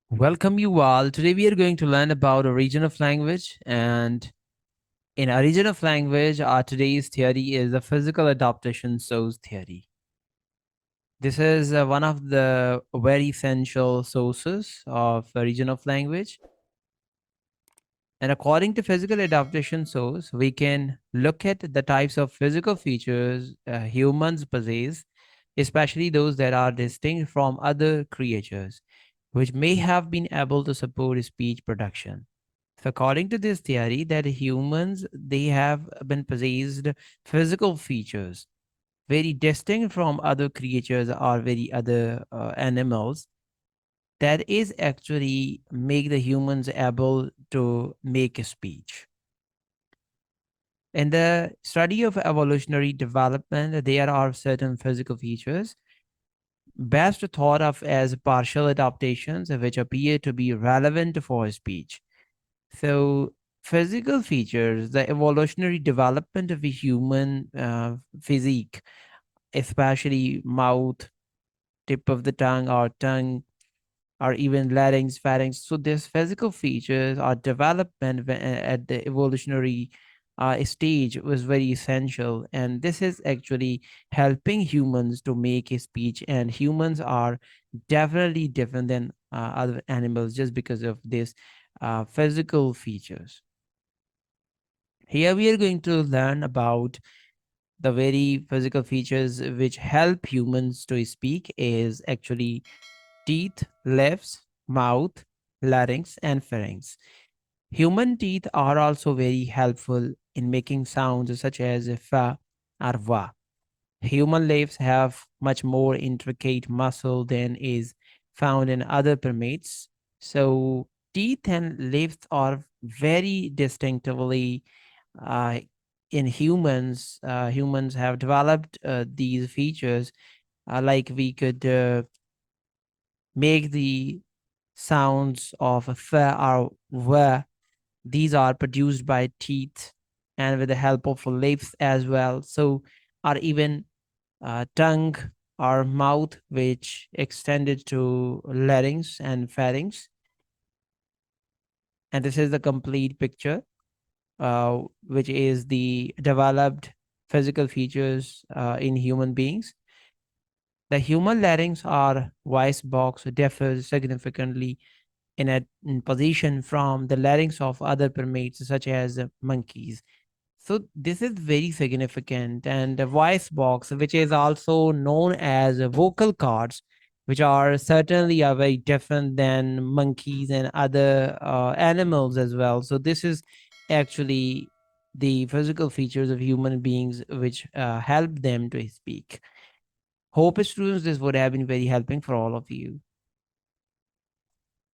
Welcome you all. Today we are going to learn about origin of language. And in origin of language, our today's theory is the physical adaptation source theory. This is one of the very essential sources of origin of language. And according to physical adaptation source, we can look at the types of physical features humans possess, especially those that are distinct from other creatures, which may have been able to support speech production. So according to this theory, that humans they have been possessed physical features very distinct from other creatures or very other animals that is actually make the humans able to make a speech. In the study of evolutionary development, there are certain physical features best thought of as partial adaptations which appear to be relevant for speech. So, physical features, the evolutionary development of a human physique, especially mouth, tip of the tongue, or tongue, or even larynx, pharynx. So, these physical features or development at the evolutionary stage was very essential. And this is actually helping humans to make a speech. And humans are definitely different than other animals just because of this physical features. Here we are going to learn about the very physical features which help humans to speak is actually teeth, lips, mouth, larynx, and pharynx. Human teeth are also very helpful in making sounds such as fa or va. Human lips have much more intricate muscle than is found in other primates. So teeth and lips are very distinctively uh, in humans. Humans have developed these features, like we could make the sounds of a f or v. These are produced by teeth and with the help of lips as well. So, or even tongue or mouth, which extended to larynx and pharynx. And this is the complete picture, which is the developed physical features in human beings. The human larynx or voice box differs significantly in position from the larynx of other primates, such as monkeys. So this is very significant. And the voice box, which is also known as vocal cords, which are certainly are very different than monkeys and other animals as well. So this is actually the physical features of human beings which help them to speak. Hope students, this would have been very helping for all of you.